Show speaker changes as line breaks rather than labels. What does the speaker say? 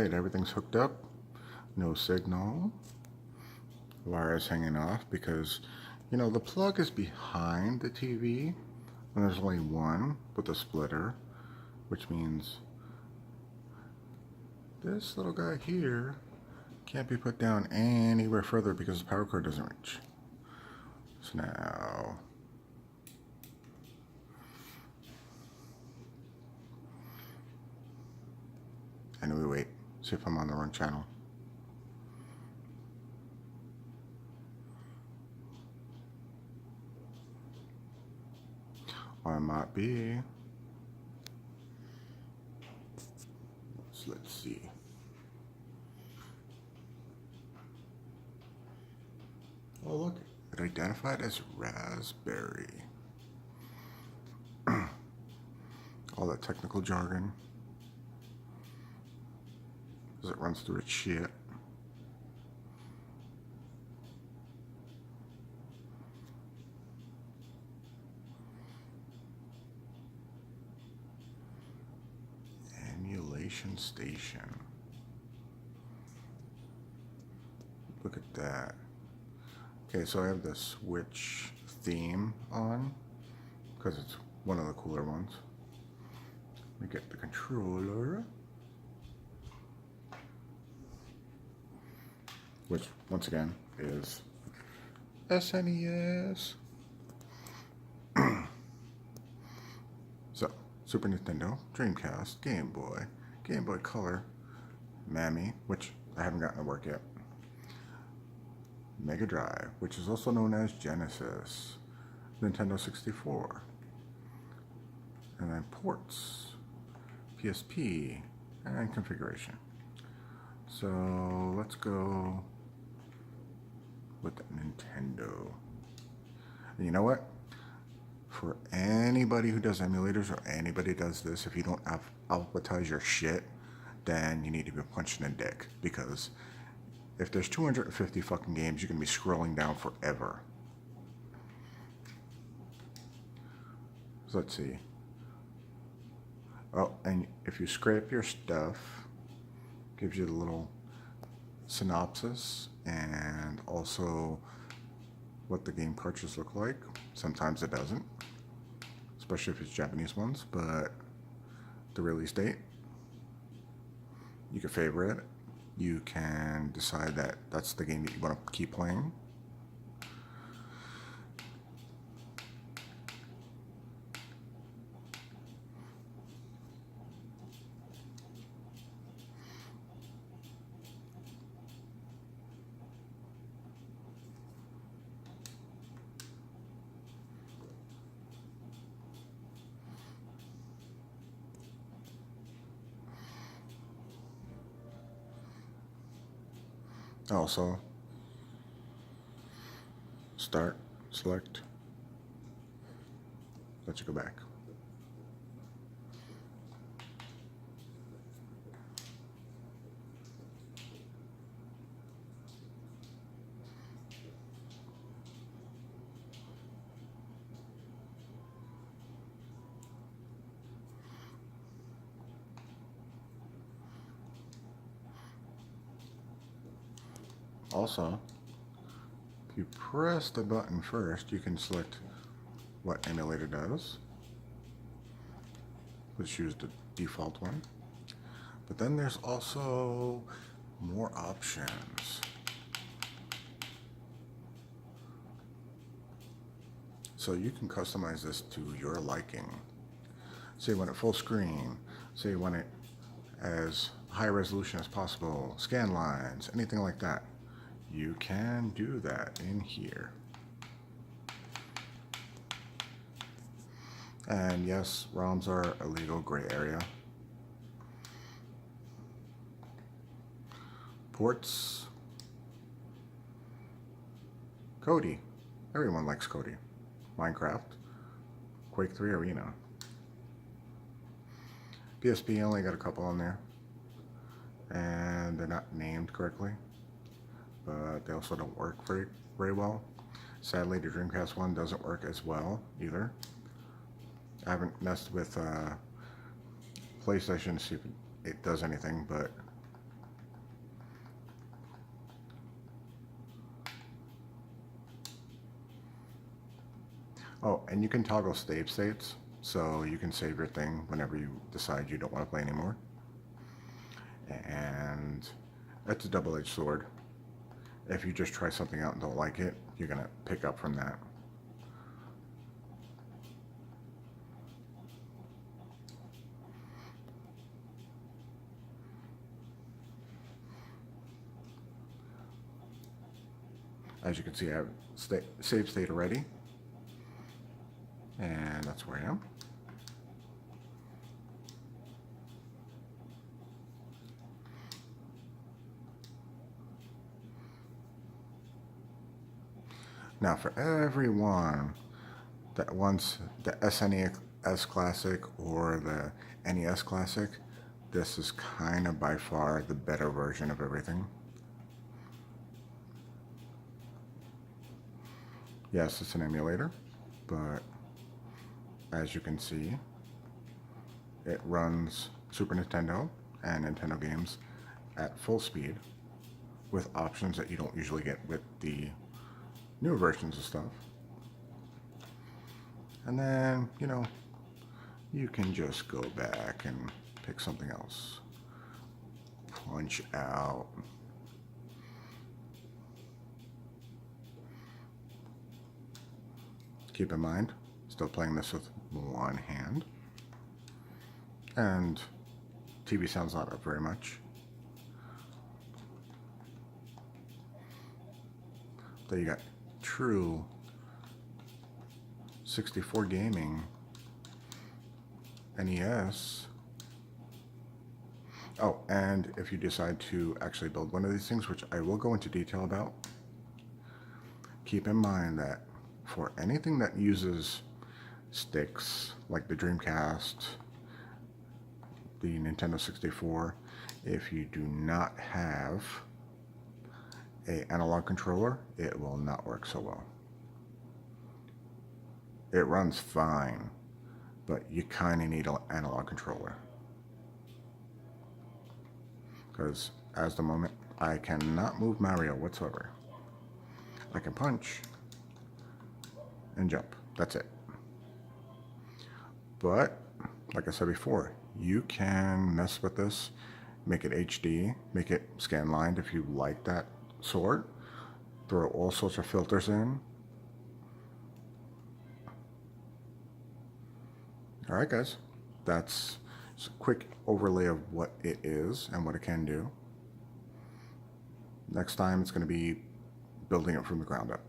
Alright, everything's hooked up. No signal. Wire is hanging off because, you know, the plug is behind the TV and there's only one with a splitter, which means this little guy here can't be put down anywhere further because the power cord doesn't reach. So now, anyway, wait, see if I'm on the wrong channel. Or I might be. So let's see. Oh look, it identified as raspberry. All that technical jargon. As it runs through its shit. Emulation station. Look at that. Okay, so I have the Switch theme on because it's one of the cooler ones. Let me get the controller, which once again is SNES. So, Super Nintendo, Dreamcast, Game Boy Color, Mammy, which I haven't gotten to work yet, Mega Drive, which is also known as Genesis, Nintendo 64, and then ports, PSP, and configuration. So let's go with the Nintendo. And you know what? For anybody who does emulators or anybody who does this, if you don't alphabetize your shit, then you need to be punched in the dick, because if there's 250 fucking games, you're going to be scrolling down forever. So let's see. Oh, and if you scrape your stuff, it gives you the little synopsis and also what the game cartridges look like. Sometimes it doesn't, especially if it's Japanese ones, but the release date. You can favorite it. You can decide that that's the game that you want to keep playing. Also, start, select, let you go back. Also, if you press the button first, you can select what emulator does. Let's choose the default one. But then there's also more options. So you can customize this to your liking. Say you want it full screen, say you want it as high resolution as possible, scan lines, anything like that. You can do that in here. And yes, ROMs are a legal gray area. Ports. Cody. Everyone likes Cody. Minecraft. Quake 3 Arena. PSP only got a couple on there. And they're not named correctly. But they also don't work very well. Sadly, the Dreamcast one doesn't work as well either. I haven't messed with PlayStation to see if it does anything, but Oh, and you can toggle save states, so you can save your thing whenever you decide you don't want to play anymore. And it's a double-edged sword. If you just try something out and don't like it, you're going to pick up from that. As you can see, I have save state already. And that's where I am. Now for everyone that wants the SNES Classic or the NES Classic, this is kind of by far the better version of everything. Yes, it's an emulator, but as you can see, it runs Super Nintendo and Nintendo games at full speed with options that you don't usually get with the newer versions of stuff. And then, you know, you can just go back and pick something else. Punch Out. Keep in mind, still playing this with one hand. And TV sounds not up very much. Then you got true 64 gaming NES. Oh, and if you decide to actually build one of these things, which I will go into detail about, keep in mind that for anything that uses sticks, like the Dreamcast, the Nintendo 64, if you do not have an analog controller, it will not work so well. It runs fine, but you kind of need an analog controller. Because as the moment, I cannot move Mario whatsoever. I can punch and jump. That's it. But, like I said before, you can mess with this, make it HD, make it scan-lined if you like that sort, throw all sorts of filters in. Alright guys, that's just a quick overlay of what it is and what it can do. Next time it's going to be building it from the ground up.